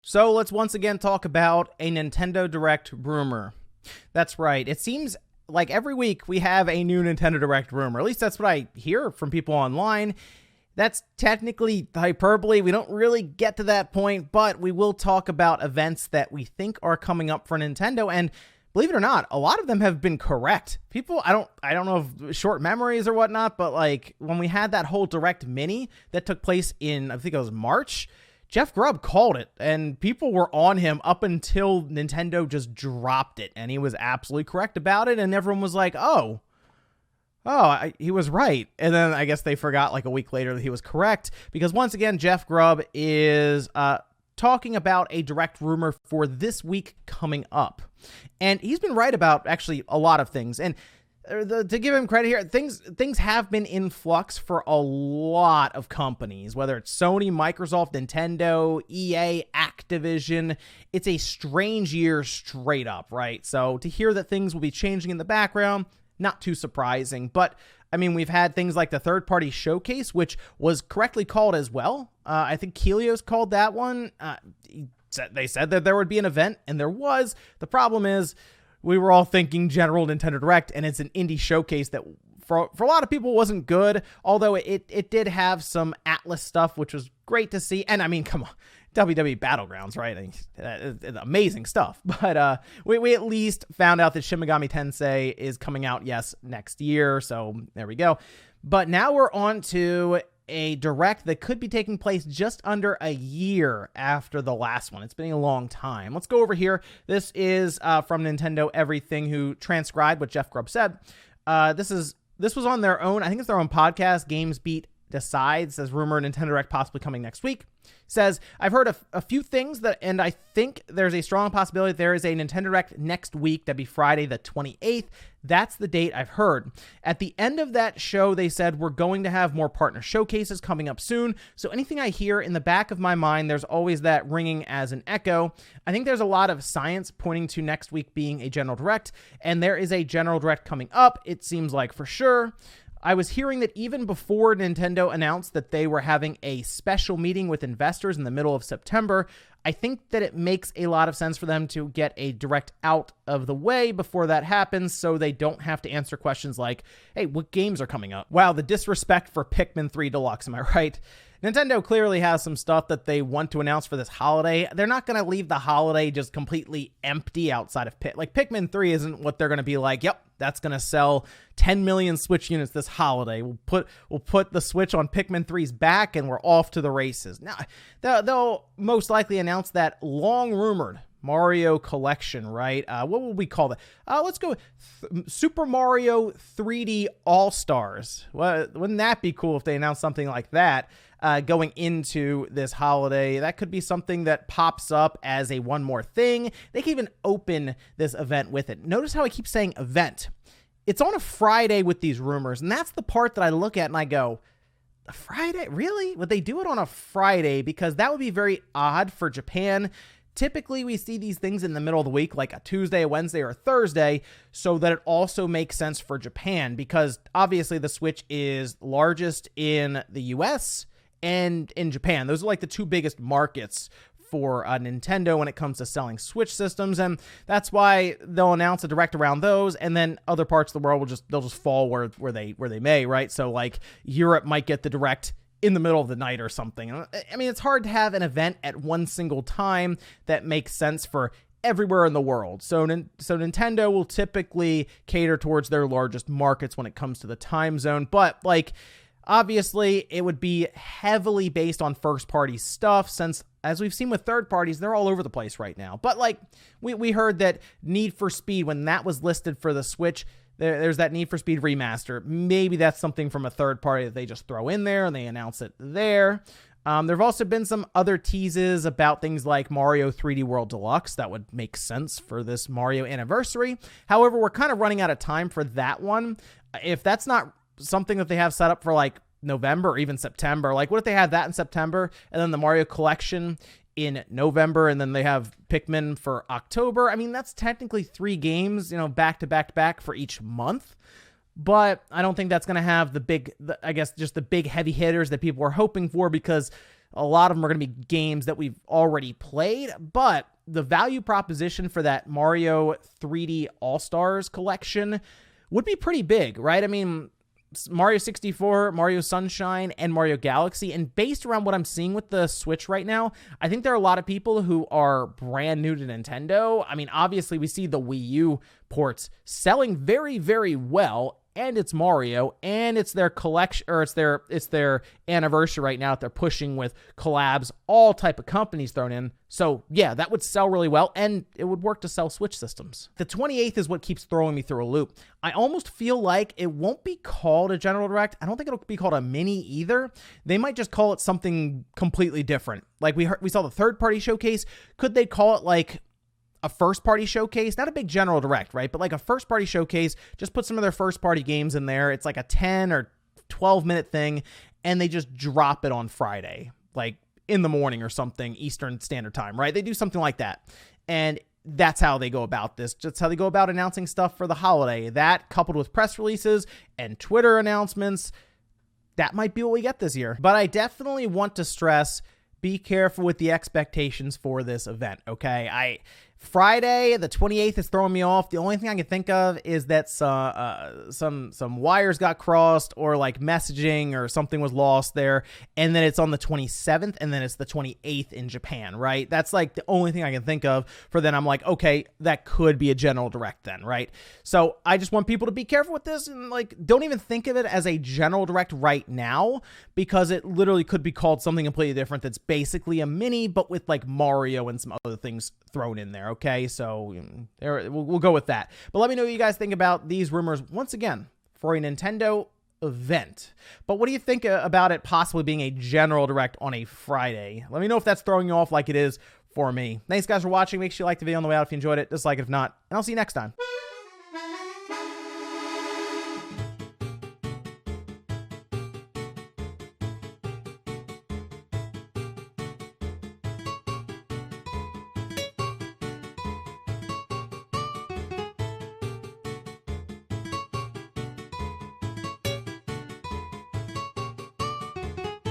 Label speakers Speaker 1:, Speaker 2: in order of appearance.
Speaker 1: So let's once again talk about a Nintendo Direct rumor. That's right. It seems like every week we have a new Nintendo Direct rumor. At least that's what I hear from people online. That's technically hyperbole. We don't really get to that point, but we will talk about events that we think are coming up for Nintendo. And believe it or not, a lot of them have been correct. People, I don't know if short memories or whatnot, but like when we had that whole Direct Mini that took place in, I think it was March, Jeff Grubb called it, and people were on him up until Nintendo just dropped it, and he was absolutely correct about it, and everyone was like, he was right. And then I guess they forgot like a week later that he was correct, because once again, Jeff Grubb is talking about a Direct rumor for this week coming up. And he's been right about actually a lot of things. And to give him credit here, things have been in flux for a lot of companies, whether it's Sony, Microsoft, Nintendo, EA, Activision. It's a strange year straight up, right? So to hear that things will be changing in the background, not too surprising. But I mean, we've had things like the third-party showcase, which was correctly called as well. I think Helios called that one. They said that there would be an event, and there was. The problem is, we were all thinking general Nintendo Direct, and it's an indie showcase that for a lot of people wasn't good, although it did have some Atlas stuff, which was great to see. And I mean, come on, WWE Battlegrounds, right? Amazing stuff. But we at least found out that Shin Megami Tensei is coming out, yes, next year. So there we go. But now we're on to a Direct that could be taking place just under a year after the last one. It's been a long time. Let's go over here. This is from Nintendo Everything, who transcribed what Jeff Grubb said. This was on their own, I think it's their own podcast, GamesBeat Decides, says rumor Nintendo Direct possibly coming next week. Says, I've heard a few things and I think there's a strong possibility there is a Nintendo Direct next week. That'd be Friday the 28th. That's the date I've heard. At the end of that show, they said we're going to have more partner showcases coming up soon. So anything I hear in the back of my mind, there's always that ringing as an echo. I think there's a lot of science pointing to next week being a General Direct, and there is a General Direct coming up, it seems like for sure. I was hearing that even before Nintendo announced that they were having a special meeting with investors in the middle of September, I think that it makes a lot of sense for them to get a Direct out of the way before that happens so they don't have to answer questions like, hey, what games are coming up? Wow, the disrespect for Pikmin 3 Deluxe, am I right? Nintendo clearly has some stuff that they want to announce for this holiday. They're not going to leave the holiday just completely empty outside of Pikmin 3 isn't what they're going to be like, yep, that's going to sell 10 million Switch units this holiday. We'll put the Switch on Pikmin 3's back and we're off to the races. Now, they'll most likely announce that long-rumored Mario Collection, right? What would we call that? Let's go with Super Mario 3D All-Stars. Well, wouldn't that be cool if they announced something like that going into this holiday? That could be something that pops up as a one more thing. They can even open this event with it. Notice how I keep saying event. It's on a Friday with these rumors, and that's the part that I look at and I go, a Friday? Really? Would they do it on a Friday? Because that would be very odd for Japan. Typically, we see these things in the middle of the week, like a Tuesday, a Wednesday, or a Thursday, so that it also makes sense for Japan, because obviously the Switch is largest in the US and in Japan. Those are like the two biggest markets for Nintendo when it comes to selling Switch systems, and that's why they'll announce a Direct around those, and then other parts of the world they'll just fall where they may, right? So like Europe might get the Direct in the middle of the night or something. I mean, it's hard to have an event at one single time that makes sense for everywhere in the world. So Nintendo will typically cater towards their largest markets when it comes to the time zone. But like, obviously, it would be heavily based on first-party stuff since, as we've seen with third parties, they're all over the place right now. But like, we heard that Need for Speed, when that was listed for the Switch, there's that Need for Speed remaster. Maybe that's something from a third party that they just throw in there and they announce it there. There have also been some other teases about things like Mario 3D World Deluxe. That would make sense for this Mario anniversary. However, we're kind of running out of time for that one. If that's not something that they have set up for like November or even September, like what if they had that in September and then the Mario Collection in November, and then they have Pikmin for October? I mean, that's technically 3 games, back to back to back for each month. But I don't think that's going to have the big heavy hitters that people are hoping for, because A lot of them are going to be games that we've already played, but the value proposition for that Mario 3D All-Stars collection would be pretty big, right? I mean, Mario 64, Mario Sunshine, and Mario Galaxy, and based around what I'm seeing with the Switch right now, I think there are a lot of people who are brand new to Nintendo. I mean, obviously, we see the Wii U ports selling very, very well, and it's Mario, and it's their collection, or it's their anniversary right now that they're pushing with collabs, all type of companies thrown in. So yeah, that would sell really well, and it would work to sell Switch systems. The 28th is what keeps throwing me through a loop. I almost feel like it won't be called a General Direct. I don't think it'll be called a mini either. They might just call it something completely different. Like we saw the third-party showcase. Could they call it like a first-party showcase? Not a big General Direct, right? But like a first-party showcase, just put some of their first-party games in there. It's like a 10 or 12-minute thing, and they just drop it on Friday, like in the morning or something, Eastern Standard Time, right? They do something like that. And that's how they go about this. That's how they go about announcing stuff for the holiday. That, coupled with press releases and Twitter announcements, that might be what we get this year. But I definitely want to stress, be careful with the expectations for this event, okay? Friday, the 28th is throwing me off. The only thing I can think of is that some wires got crossed, or like messaging or something was lost there, and then it's on the 27th, and then it's the 28th in Japan, right? That's like the only thing I can think of for then. I'm like, okay, that could be a General Direct then, right? So I just want people to be careful with this, and like, don't even think of it as a General Direct right now, because it literally could be called something completely different that's basically a mini, but with like Mario and some other things thrown in there. Okay, so we'll go with that. But let me know what you guys think about these rumors, once again, for a Nintendo event. But what do you think about it possibly being a General Direct on a Friday? Let me know if that's throwing you off like it is for me. Thanks, guys, for watching. Make sure you like the video on the way out if you enjoyed it. Dislike it if not, and I'll see you next time.